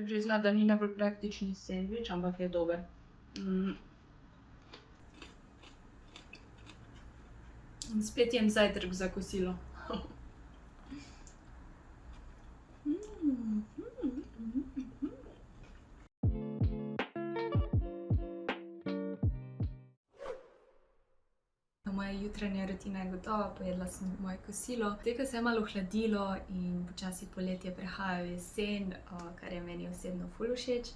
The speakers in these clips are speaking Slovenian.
Priznati, da ni najbolj praktični sendvič, ampak je dober. Spet jem zajtrk za kosilo. Moja jutranja rutina je gotova, pojedla sem moje kosilo. Zdaj, ko se je malo ohladilo in počasi poletje prehaja v jesen, kar je meni osebno ful všeč,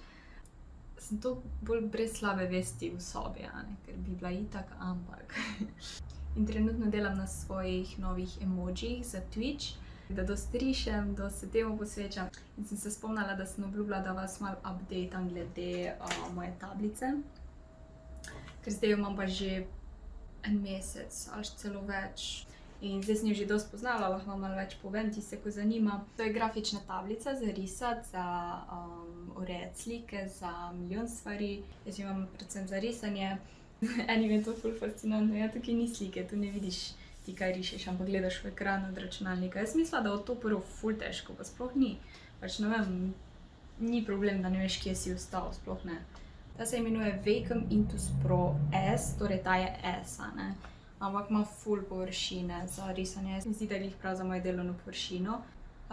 sem to bolj brez slabe vesti v sobi, ker bi bila itak, ampak. In trenutno delam na svojih novih emojih za Twitch, da dosti rišem, dosti se temu posvečam. In sem se spomnila, da sem obljubila, da vas malo updateam glede moje tablice. Ker zdaj jo imam pa že en mesec ali celo več. In zdaj sem jo že dosti poznala, lahko vam malo več povem, tiste, ko zanima. To je grafična tablica za risati, za urejati slike, za milijon stvari. Jaz jo imam predvsem za risanje. Enim je to ful fascinantno, ja, tukaj ni slike, tu ne vidiš ti, kaj rišeš, ampak gledaš v ekran od računalnika. Jaz sem mislila, da bo to prvo ful težko, pa sploh ni. Pač ne vem, ni problem, da ne veš, kje si ostal, sploh ne. Ta se imenuje Wacom Intuos Pro S, torej ta je S, ampak ima ful površine za risanje. Se mi zdi, da je glih prav za mojo delovno površino.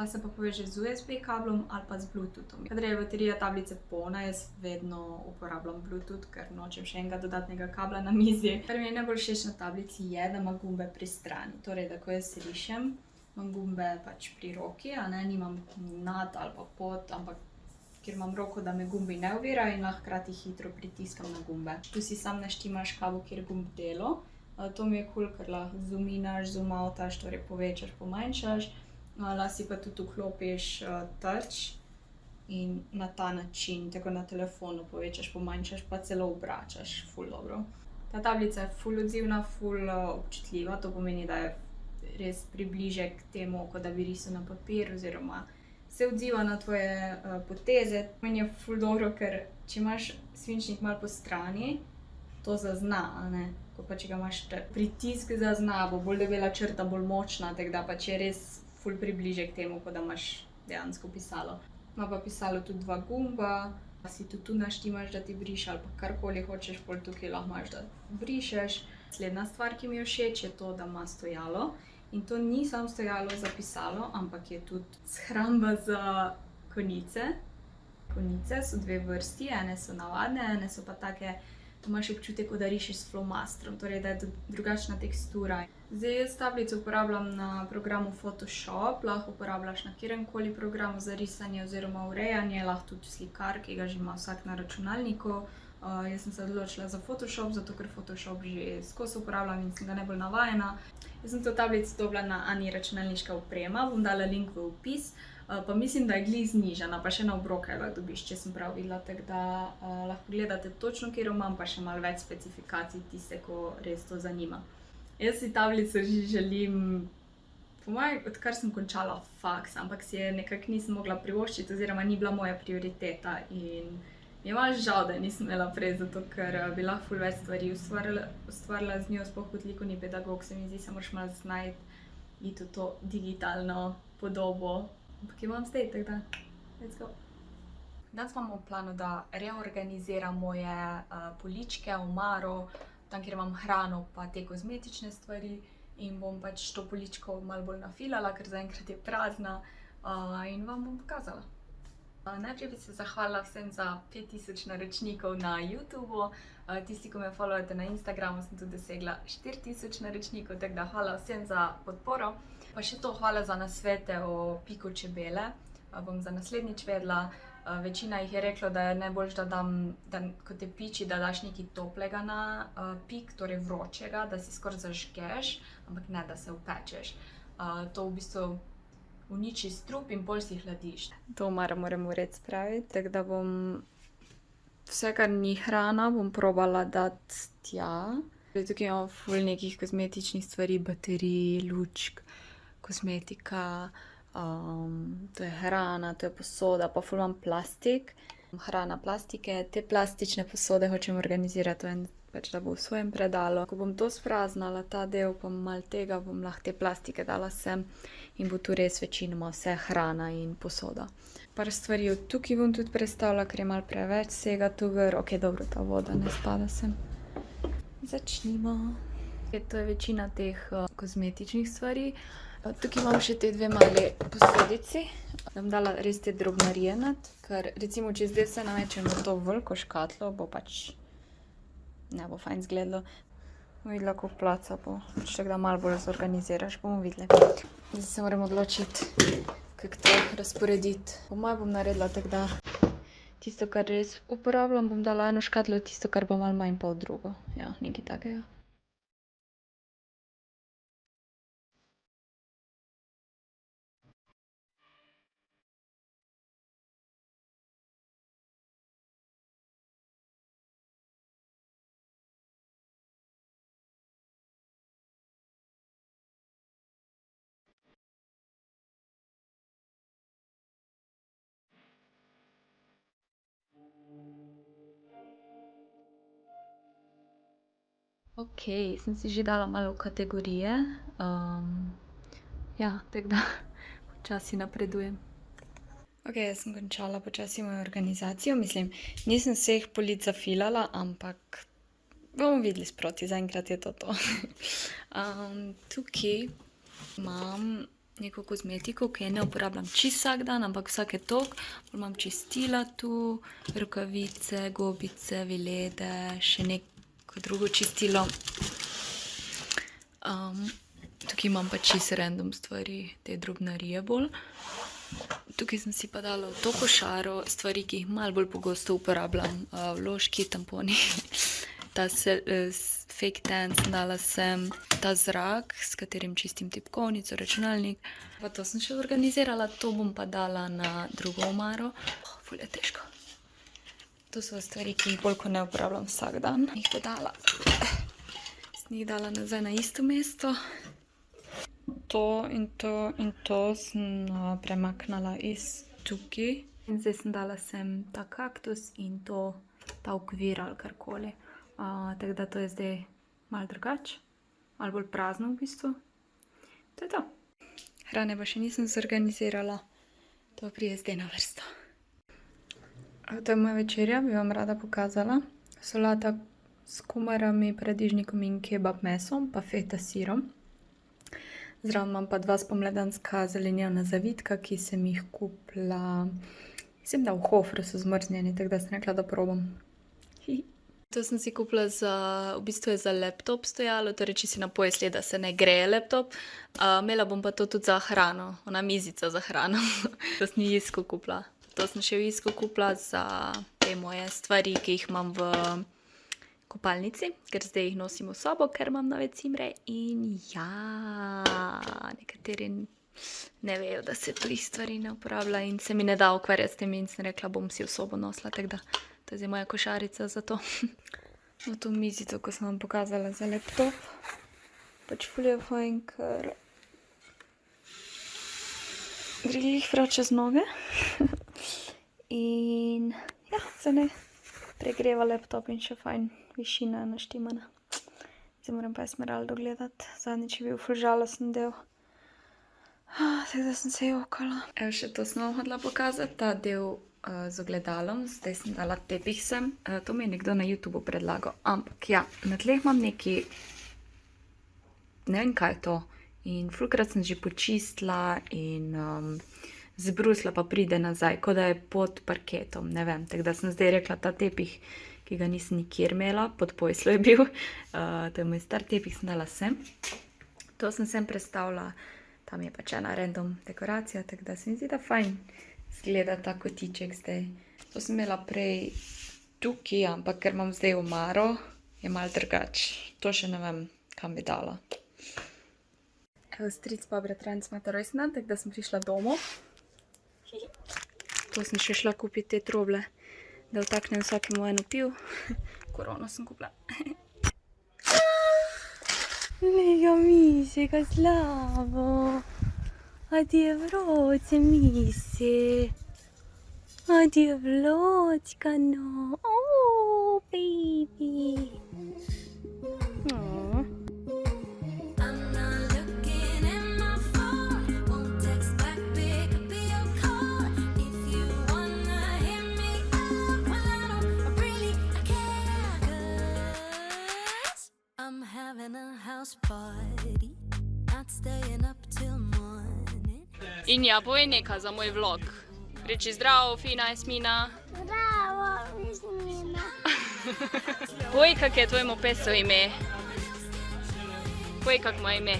Se pa poveže z USB kablom ali pa z Bluetoothom. Kadar je baterija tablice polna, jaz vedno uporabljam Bluetooth, ker nočem še enega dodatnega kabla na mizi. Kar mi je najbolj všeč na tablici je, da ima gumbe pri strani. Torej, da ko jaz rišem, imam gumbe pač pri roki, nimam nad ali pa pod, ampak ker imam roko, da me gumbi ne ovirajo in lahko hkrati hitro pritiskam na gumbe. Tu si sam naštimaš kabel, kjer gumb delo. To mi je kul, ker lahko zoominaš, zoomoutaš, torej povečaš, pomanjšaš. Lahko si pa tudi vklopiš touch in na ta način, tako na telefonu povečaš, pomanjšaš, pa celo obračaš. Ful dobro. Ta tablica je ful odzivna, ful občutljiva, to pomeni, da je res približek temu, kot da bi risal na papir, oziroma se odziva na tvoje poteze. Meni je ful dobro, ker če imaš svinčnik malo po strani, to zazna, ko pa če ga imaš pritisk zazna, bo bolj debela črta, bolj močna, tako da pač je res ful približek temu, kot da imaš dejansko pisalo. Ima pa pisalo tudi dva gumba, pa si tudi tu naštimaš, da ti briše, ali pa karkoli hočeš, pol tukaj lahko imaš, da brišeš. Naslednja stvar, ki mi je všeč, je to, da ima stojalo. In to ni samo stojalo za pisalo, ampak je tudi shramba za konice. Konice so dve vrsti, ene so navadne, ene so pa take, da imaš občutek, kot da rišeš s flomastrom, torej da je drugačna tekstura. Zdaj jaz tablico uporabljam na programu Photoshop, lahko uporabljaš na kateremkoli programu za risanje oziroma urejanje, lahko tudi slikar, ki ga že ima vsak na računalniku. Jaz sem se odločila za Photoshop, zato ker Photoshop že skozi uporabljam in sem ga najbolj navajena. Jaz sem to tablico dobila na Ani računalniška oprema, bom dala link v opis. Pa mislim, da je glih znižana, pa še na obroke lahko dobiš, če sem prav videla, tako da lahko gledate točno, katero imam, pa še malo več specifikacij, tiste, ko res to zanima. Jaz si tablico že želim, po mojem, odkar sem končala faks, ampak si je nekako nisem mogla privoščiti, oziroma ni bila moja prioriteta in mi je malo žal, da nisem imela prej, zato ker bi lahko ful več stvari ustvarila z njo, sploh kot likovni pedagog, se mi zdi, se moraš malo znajti, iti v to digitalno podobo. Ampak imam zdaj, tako da, let's go. Danes imam v planu, da reorganiziram moje poličke, omaro, tam, kjer imam hrano pa te kozmetične stvari, in bom pač to poličko malo bolj nafilala, ker zaenkrat je prazna, in vam bom pokazala. Najprej bi se zahvalila vsem za 5000 naročnikov na YouTubu. Tisti, ki me followate na Instagramu, sem tudi dosegla 4000 naročnikov, tako da hvala vsem za podporo. Pa še to, hvala za nasvete o piku čebele. Bom za naslednjič vedela. Večina jih je reklo, da je najboljše, da dam, ko te piči, da daš nekaj toplega na pik, torej vročega, da si skoraj zažgeš, ampak ne, da se upečeš. To v bistvu uniči strup in pol si hladiš. To omaro moram v red spraviti, tako da bom vse, kar ni hrana, bom probala dati tja. Tukaj imam ful nekih kozmetičnih stvari, baterij, lučk, kozmetika, to je hrana, to je posoda, pa ful imam plastik. Hrana, plastike, te plastične posode hočem organizirati v en, pač da bo v svojem predalu. Ko bom to spraznala, ta del, pa malo tega, bom lahko te plastike dala sem in bo tu res večinoma vse hrana in posoda. Par stvari od tukaj bom tudi prestavila, ker je malo preveč vsega tu gor. Ok, dobro, ta voda ne spada sem. Začnimo. To je večina teh kozmetičnih stvari. Tukaj imam še te dve mali posodici. Da bom dala res te drobnarije not, ker recimo, če zdaj se namečem v to veliko škatlo, bo pač ne bo fajn izgledalo. Bom videla, koliko placa bo. Če da malo bolj zorganiziraš, bomo videli. Zdaj se moram odločiti, kako to razporediti. Po moje bom naredila tako, da tisto, kar res uporabljam, bom dala eno škatlo, tisto, kar bo malo manj, pa v drugo. Ja, nekaj takega. Ok, sem si že dala malo kategorije. Ja, tako da počasi napredujem. Ok, jaz sem končala počasi mojo organizacijo. Mislim, nisem vseh polic zafilala, ampak bomo videli sproti. Zaenkrat je to to. Tukaj imam neko kozmetiko, ki je ne uporabljam čisto vsak dan, ampak vsake toliko. Imam čistila tu, rokavice, gobice, vilede, še neko drugo čistilo. Tukaj imam pa čisto random stvari, te drobnarije bolj. Tukaj sem si pa dala v to košaro stvari, ki jih malo bolj pogosto uporabljam. Vložki, tamponi, ta fake tan sem dala sem, ta zrak, s katerim čistim tipkovnico, računalnik. Pa to sem še organizirala, to bom pa dala na drugo omaro. Ful je težko. To so stvari, ki jih bolj kot ne uporabljam vsak dan. Jih dodala. Sem jih dala nazaj na isto mesto. To in to in to sem premaknala iz tukaj. In zdaj sem dala sem ta kaktus in to, ta okvir ali karkoli. Tako da to je zdaj malo drugače. Malo bolj prazno v bistvu. To je to. Hrane pa še nisem zorganizirala. To pride zdaj na vrsto. To je moja večerja, bi vam rada pokazala. Solata s kumarami, paradižnikom in kebab mesom, pa feta s sirom. Zraven imam pa dva spomladanska zelenjavna zavitka, ki sem jih kupila, mislim, da v Hofru so zmrznjeni, tako da sem rekla, da probam. To sem si kupila v bistvu je za laptop stojalo, torej če si na pojeslji, da se ne greje laptop. Imela bom pa to tudi za hrano, ona mizica za hrano. To sem isko kupila. To sem še isko kupila za te moje stvari, ki jih imam v kopalnici, ker zdaj jih nosim v sobo, ker imam nove cimre in ja, nekateri ne vejo, da se tujih stvari ne uporablja in se mi ne da ukvarjati s tem in sem rekla, bom si v sobo nosila, tako da to je zdaj moja košarica za to. No, to mizico, ko sem vam pokazala za laptop, pač ful je fajn, ker gre glih prav čez noge in ja, se ne pregreva laptop in še fajn. Višina je naštimana. Zdaj moram pa Esmeraldo gledati. Zadnjič je bil ful žalosten del. Tako da sem se jokala. Evo, še to sem vam hodila pokazati, ta del z ogledalom. Zdaj sem dala tepih sem. To mi je nekdo na YouTubeu predlagal. Ampak ja, na tleh imam neki, ne vem kaj je to. In fulkrat sem že počistila in zbrusila pa pride nazaj, kot da je pod parketom, ne vem. Tako da sem zdaj rekla, ta tepih, ki ga nisem nikjer imela, pod pojeslo je bil. To je moj star tepih, sem dala sem. To sem sem prestavila, tam je pač ena random dekoracija, tako da se mi zdi, da fajn zgleda ta kotiček zdaj. To sem imela prej tukaj, ampak ker imam zdaj omaro, je malo drugače. To še ne vem, kam bi dala. Evo, stric pa bratranec imata rojstni dan, tako da sem prišla domov. To sem še šla kupiti te troble, da vtaknem vsakemu eno piv. Korono sem kupila. Lega mi, se ga slabo. Oddio veloce, Missy. Oddio veloce, no. Oh, baby. Oh. I'm not looking at my phone. Won't text back, pick up your call. If you wanna hit me up, well, I don't really care. 'Cause I'm having a house party. Not staying up till morning. In ja, povej nekaj za moj vlog. Reči zdravo, fina Jasmina. Bravo, Jasmina. Povej, kak je tvojemu pesu ime. Povej, kak mu je ime.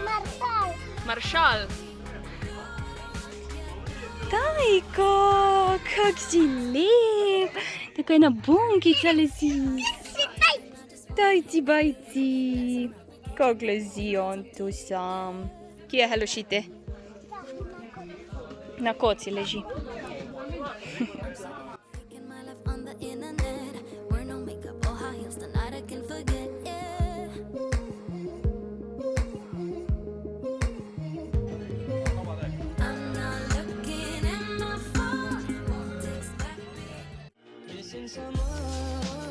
Maršal. Maršal. Dajko, kak si lep. Tako ena bunkica lezi. Dajci, bajci. Kak lezi on tu sam. Kje je Hellošite? Na koci leži. Taking my life on the internet. Wear no makeup or high heels tonight. I can forget. Yeah. I'm not looking at my phone. Won't text back. Missing someone